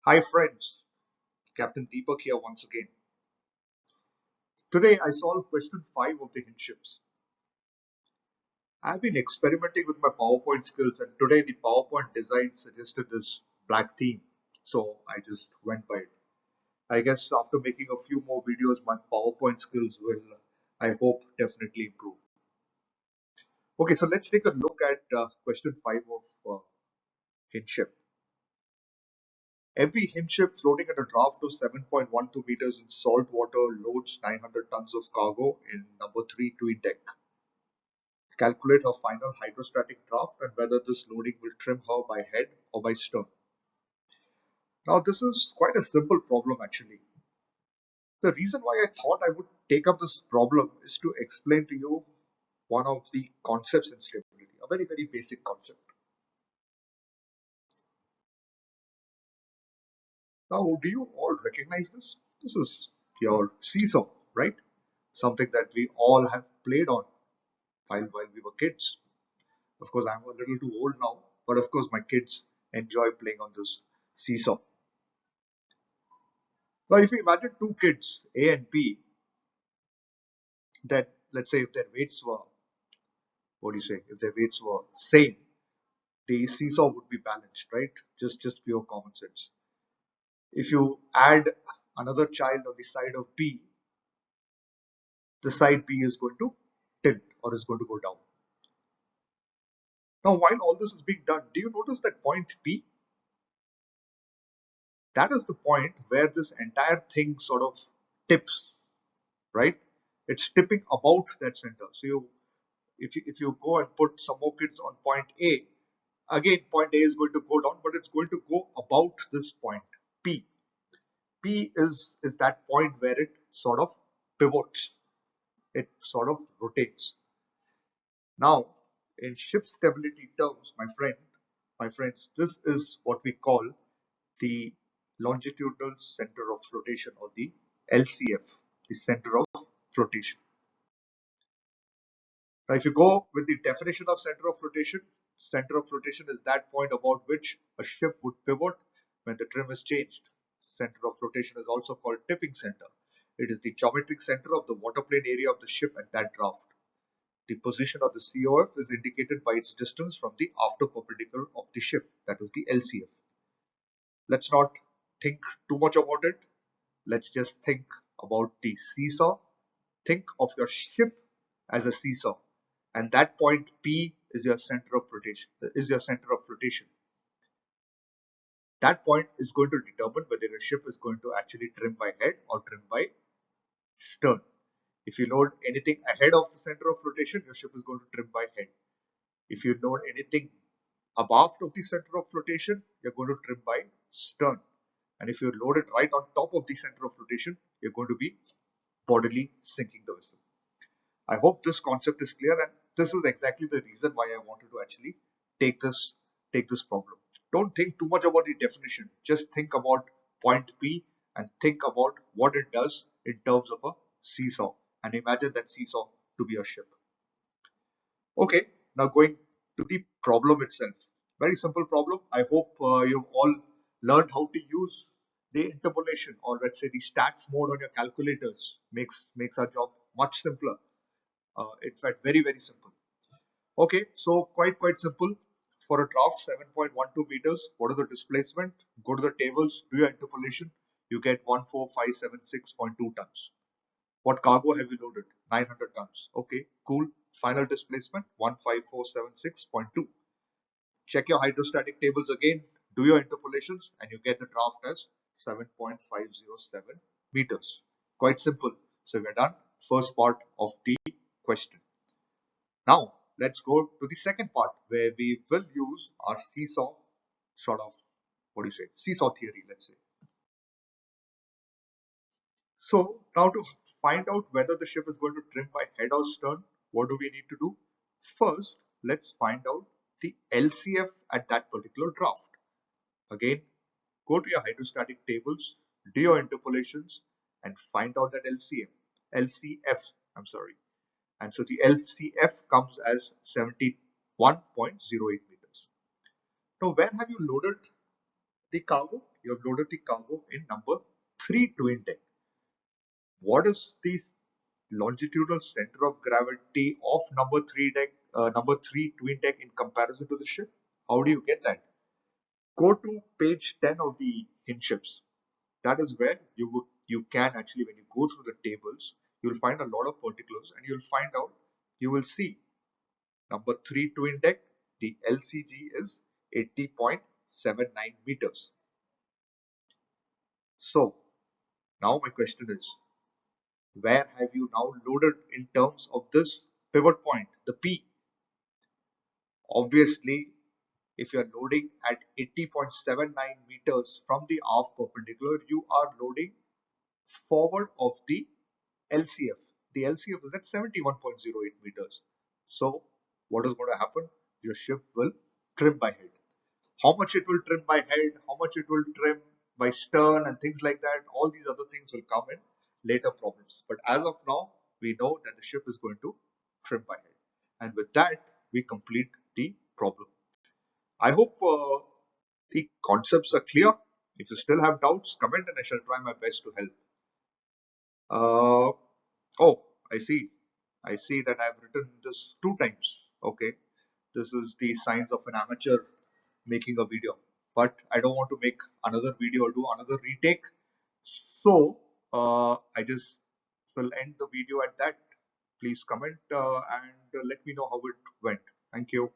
Hi friends, Captain Deepak here once again. Today I solved question 5 of the Hinships. I've been experimenting with my PowerPoint skills and today the PowerPoint design suggested this black theme. So I just went by it. I guess after making a few more videos, my PowerPoint skills will, I hope, definitely improve. Okay, so let's take a look at question 5 of Hindship. Every Hindship floating at a draft of 7.12 meters in salt water loads 900 tons of cargo in number 3 tween deck. Calculate her final hydrostatic draft and whether this loading will trim her by head or by stern. Now, this is quite a simple problem actually. The reason why I thought I would take up this problem is to explain to you one of the concepts in stability, a very, very basic concept. Now, do you all recognize this? This is your seesaw, right? Something that we all have played on while we were kids. Of course, I'm a little too old now, but of course, my kids enjoy playing on this seesaw. Now, if you imagine two kids, A and B, that let's say if their weights were, what do you say, if their weights were same, the seesaw would be balanced, right? Just pure common sense. If you add another child on the side of B, the side B is going to tilt or is going to go down. Now, while all this is being done, do you notice that point P? That is the point where this entire thing sort of tips, right? It's tipping about that center. So if you go and put some more kids on point A, again point A is going to go down, but it's going to go about this point P. P is that point where it sort of pivots, it sort of rotates. Now, in ship stability terms, my friends, this is what we call the longitudinal center of flotation, or the LCF, the center of flotation. Now, if you go with the definition of center of flotation is that point about which a ship would pivot when the trim is changed. Center of flotation is also called tipping center. It is the geometric center of the waterplane area of the ship at that draft. The position of the COF is indicated by its distance from the after perpendicular of the ship, that is the LCF. Let's not think too much about it. Let's just think about the seesaw. Think of your ship as a seesaw, and that point P is your center of flotation. That point is going to determine whether your ship is going to actually trim by head or trim by stern. If you load anything ahead of the center of flotation, your ship is going to trim by head. If you load anything above of the center of flotation, you're going to trim by stern. And if you load it right on top of the center of flotation, you're going to be bodily sinking the vessel. I hope this concept is clear, and this is exactly the reason why I wanted to actually take this problem. Don't think too much about the definition. Just think about point P and think about what it does in terms of a seesaw, and imagine that seesaw to be a ship. Okay, now going to the problem itself. Very simple problem. I hope you've all learned how to use the interpolation, or let's say the stats mode on your calculators. Makes our job much simpler. In fact, very, very simple. Okay, so quite simple. For a draft 7.12 meters, what are the displacement? Go to the tables, do your interpolation. You get 14576.2 tons. What cargo have you loaded? 900 tons. Okay, cool. Final displacement 15476.2. Check your hydrostatic tables again, do your interpolations, and you get the draft as 7.507 meters. Quite simple. So we're done. First part of the question. Now, let's go to the second part where we will use our seesaw sort of, what do you say, seesaw theory, let's say. So now to find out whether the ship is going to trim by head or stern, what do we need to do? First, let's find out the LCF at that particular draft. Again, go to your hydrostatic tables, do your interpolations, and find out that LCF, I'm sorry. And so the LCF comes as 71.08 meters. Now, where have you loaded the cargo. You have loaded the cargo in number 3 twin deck. What is the longitudinal center of gravity of number 3 twin deck in comparison to the ship? How do you get that? Go to page 10 of the Hinships. That is where you can actually, when you go through the tables, you'll find a lot of particulars, and you'll find out, you will see number 3 twin deck, the LCG is 80.79 meters. So now my question is, where have you now loaded in terms of this pivot point, the P? Obviously, if you are loading at 80.79 meters from the aft perpendicular, you are loading forward of the LCF. The LCF is at 71.08 meters. So what is going to happen? Your ship will trim by head. How much it will trim by head, how much it will trim by stern and things like that, all these other things will come in later problems. But as of now, we know that the ship is going to trim by head. And with that, we complete the problem. I hope the concepts are clear. If you still have doubts, comment and I shall try my best to help. Uh, oh, I see. I see that I've written this 2 times. Okay. This is the signs of an amateur making a video. But I don't want to make another video or do another retake. So I just will end the video at that. Please comment and let me know how it went. Thank you.